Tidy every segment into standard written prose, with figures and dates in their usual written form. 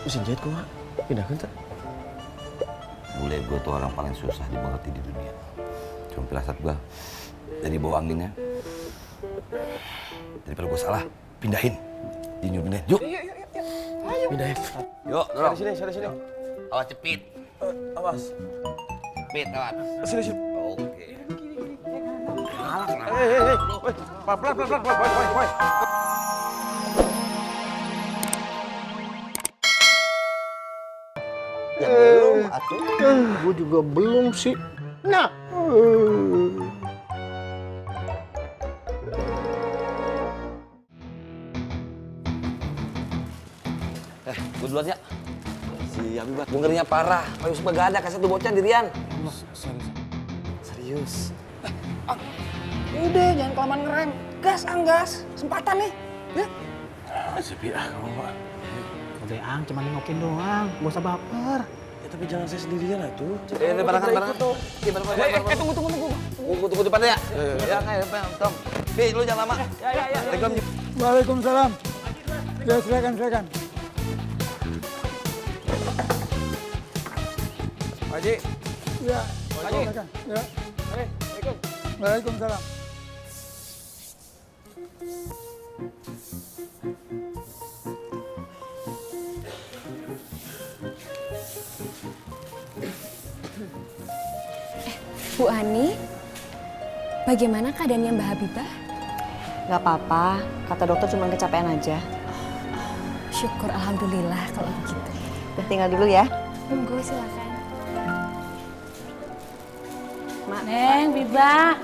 Mesin jahit kumaha? Pindahkeun teh. Bule gue tuh orang paling susah dimengerti di dunia. Cuma firasat gue dari bawah anginnya. Daripada gue salah, pindahin. Pindahin. Yuk. Ayo. Pindahin. Yuk, dorong. Sini. Awas cepit. Awas. Cepit, awas. Sini. Oke. Hei. Pelan. Boy. Ya belum, atuh. Gue juga belum sih. Nah. Gue duluan ya. Si Habibah bungernya parah. Payung semua gak ada, kasih tuh bocah dirian. Serius. Udah, jangan kelamaan ngerem. Gas. Sempatan nih. Ya. Sepi kamu mah. Udah, Ang, cuma nengokin doang. Gak usah baper. Ya tapi jangan saya sendirian atuh. Barangan. Tunggu depan ya. Ya, kayak Tom. Bi, lu jangan lama. Ya. Waalaikumsalam. Ya, silakan. Pak Haji. Ya, Haji. silakan. Ya, Assalamualaikum. waalaikumsalam. Bu Ani, bagaimana keadaannya Mbak Habibah? Gak apa-apa, kata dokter cuma kecapean aja. Syukur, alhamdulillah kalau begitu. Udah tinggal dulu ya. Monggo, silakan. Mak. Neng, Biba.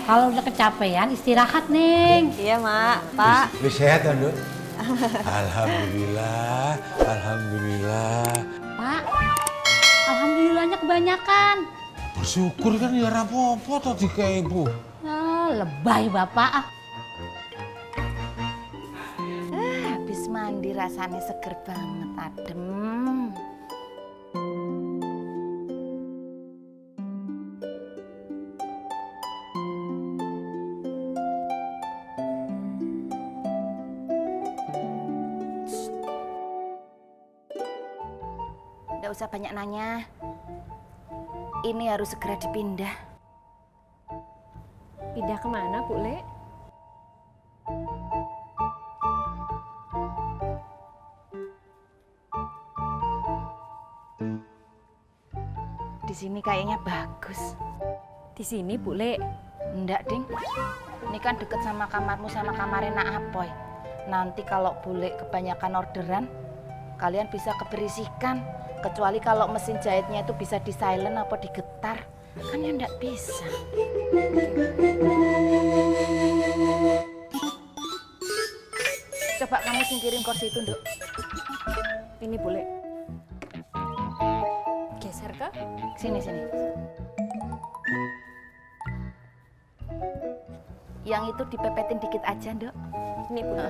Kalau udah kecapean istirahat, Neng. Iya, Mak. Pak. Wis sehat kan, Dut? Alhamdulillah. Pak, alhamdulillahnya kebanyakan. Bersyukur kan ya rapopo toh dika ibu. Lebay Bapak. Habis mandi rasanya seger banget, adem. Nggak usah banyak nanya. Ini harus segera dipindah. Pindah kemana, Bu Le? Di sini kayaknya bagus. Di sini, Bu Le. Enggak, Ding. Ini kan deket sama kamarmu sama kamarnya Nak Apoy. Nanti kalau bule kebanyakan orderan, kalian bisa keberisikan. Kecuali kalau mesin jahitnya itu bisa di silent apa digetar. Kan ya enggak bisa. Coba kamu singkirin kursi itu, Nduk. Ini, Bu Le. Geser ke? Sini. Yang itu dipepetin dikit aja, Nduk. Ini, Bu Le.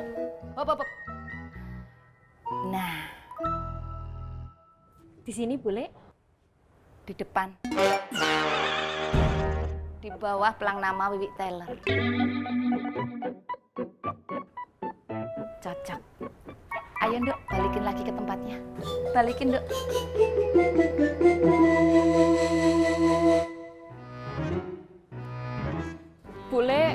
Hop. Nah, Di sini, Bu Le. di depan. Di bawah pelang nama Wiwi Taylor. Cocok. Ayo, Nduk, balikin lagi ke tempatnya. Balikin, Nduk. Bu Le.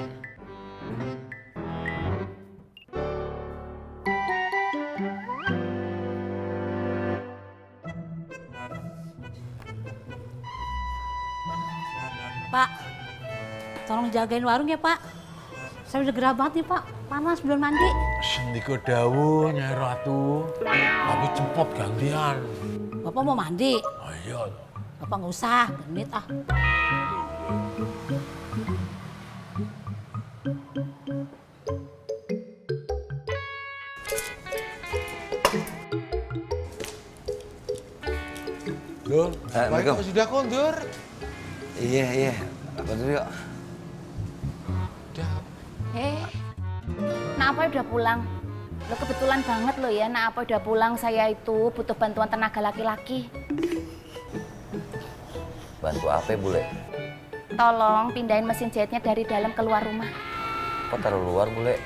Pak, tolong jagain warung ya, Pak. Saya udah gerah banget nih, Pak. Panas belum mandi. Sendiko dawu Nyai Ratu. Tapi cepot gantian. Bapak mau mandi? Oh iya. Bapak nggak usah, genit ah. Dur, Assalamualaikum. sudah kondur. Iya. Apa dulu yuk? Nak Apoy udah pulang. Lo kebetulan banget lo ya, Nak Apoy udah pulang. Saya itu butuh bantuan tenaga laki-laki. Bantu apa, Bule? Tolong pindahin mesin jahitnya dari dalam keluar rumah. Kok taruh luar, Bule?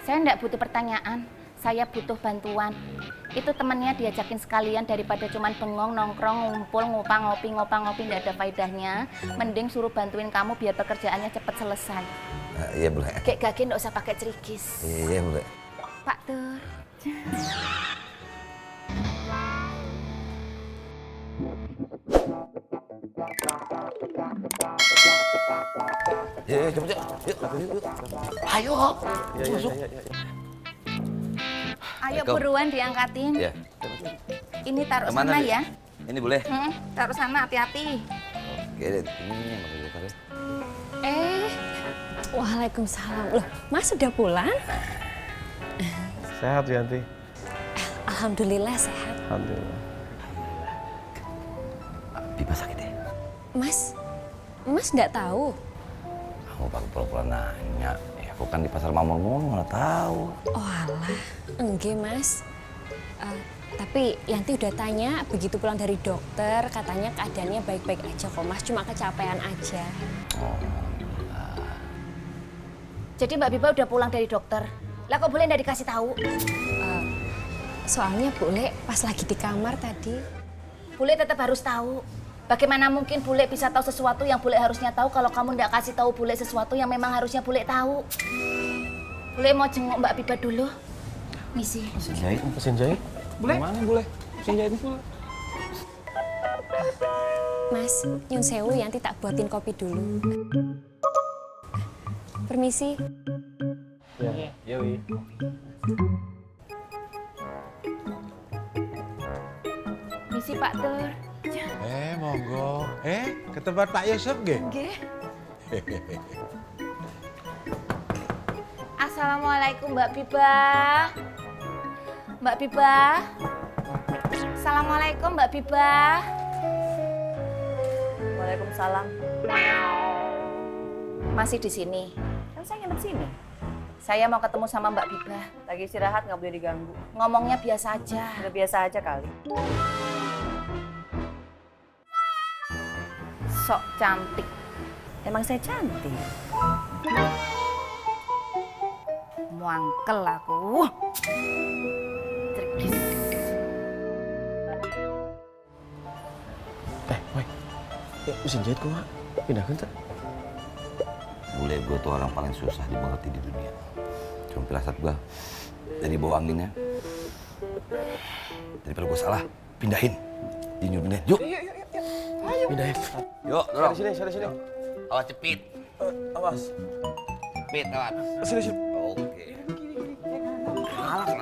Saya enggak butuh pertanyaan. saya butuh bantuan. Itu temennya diajakin sekalian daripada cuman bengong, nongkrong, ngumpul, ngopi, nggak ada faedahnya. Mending suruh bantuin kamu biar pekerjaannya cepat selesai. Iya boleh. Kayak Gage nggak usah pakai cerikis. Iya boleh. Pak Tur. Ya, cepet yuk. Yuk. Ayo. Masuk. Ayo buruan diangkatin. Iya. Ini taruh Kemana sana nih? ya. Ini boleh. Taruh sana, hati-hati. Oke, ini masuk dulu kali. Waalaikumsalam. Loh, Mas sudah pulang? Sehat, Yanti. Alhamdulillah sehat. Alhamdulillah. Biba sakit ya? Mas nggak tahu? Aku baru pura-pura nanya. Ya, aku kan di pasar Mamon mana tahu. Oh alah, enggak Mas. Tapi Yanti udah tanya, begitu pulang dari dokter, katanya keadaannya baik-baik aja kok Mas, cuma kecapean aja. Jadi Mbak Biba udah pulang dari dokter. Lah kok boleh nggak dikasih tahu? Soalnya Bule pas lagi di kamar tadi. Bule tetap harus tahu. Bagaimana mungkin Bule bisa tahu sesuatu yang Bule harusnya tahu kalau kamu nggak kasih tahu Bule sesuatu yang memang harusnya Bule tahu. Bule mau jenguk Mbak Biba dulu. Misi. Mesin jahit? Boleh? Mana boleh? Mesin jahit pula. Mas, nyun sewu Yanti tak buatin kopi dulu. Permisi. Ya, Wi. Misi Pak Tur. Monggo. Ke tempat Pak Yusuf nggih? Nggih. Assalamualaikum Mbak Biba. Mbak Biba. Assalamualaikum Mbak Biba. Waalaikumsalam. Masih di sini. Kan saya nginep sini. Saya mau ketemu sama Mbak Biba. Lagi istirahat nggak boleh diganggu. Ngomongnya biasa aja. Udah biasa aja kali. Sok cantik. Emang saya cantik. Muangkel aku. Cergis. Woi. Mesin jahit kok, pindahkan tak? Bule gue tuh orang paling susah dimengerti di dunia. Cuma pirasat gue jadi bawa anginnya. Daripada gue salah, pindahin. Pindahin. Yuk. Pindahin. Yuk, dorong. Sana sini. Awas cepit. Awas. Cepit, awas. Sini. Oke.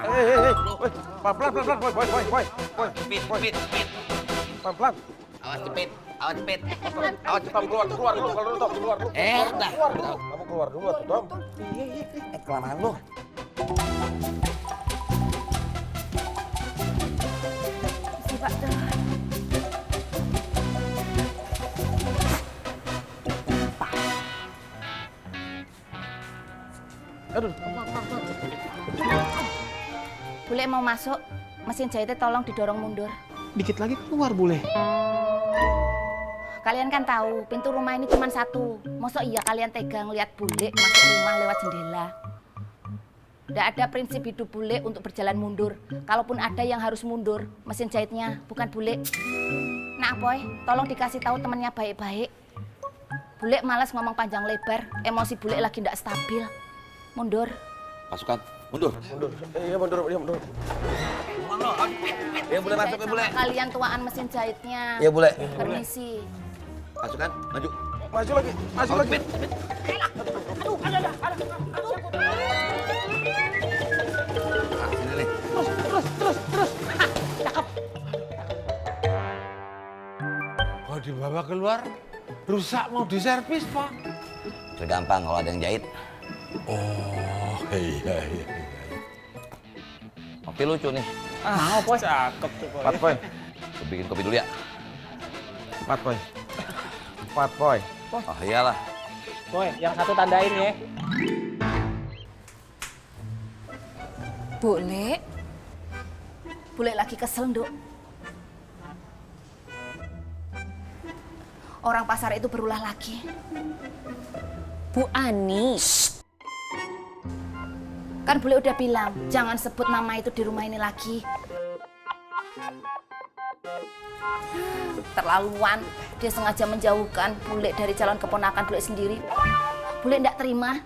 Hei. Pelan. Woi. Cepit. Pelan. Awas cepit. Awas cepit. Tom, keluar dulu. Keluar dulu. Dah. Kamu keluar dulu atuh, Tom. Kelamaan lu. Si Pak Tur. Aduh. Bule mau masuk, mesin jahitnya tolong didorong mundur. Dikit lagi keluar boleh. Kalian kan tahu, pintu rumah ini cuma satu. Mosok iya kalian tega ngeliat bule masuk rumah lewat jendela? Nggak ada prinsip hidup bule untuk berjalan mundur. Kalaupun ada yang harus mundur, mesin jahitnya bukan bule. Nah, Boy, tolong dikasih tahu temennya baik-baik. Bule malas ngomong panjang lebar, emosi bule lagi nggak stabil. Mundur. Pasukan, mundur. Iya, mundur. Ya boleh masuk ya boleh. Kalian tuaan mesin jahitnya. Ya boleh. Permisi. Pasukan, maju. Maju lagi. Cepit. Nah, sini nih. Terus. Kalau dibawa keluar, rusak mau diservis, Pak. Tergampang kalau ada yang jahit. Oh, iya. Kopi lucu nih. Mau, Poy. Cakep tuh, Poy. 4 poin. Gue bikin kopi dulu ya. 4 poin. 4 poin. Oh iyalah. Poy, yang satu tandain ya. Bule, Bule lagi kesel, Nduk. Orang pasar itu berulah lagi. Bu Ani. Kan bule udah bilang, jangan sebut nama itu di rumah ini lagi. Terlaluan, dia sengaja menjauhkan bule dari calon keponakan bule sendiri. Bule ndak terima.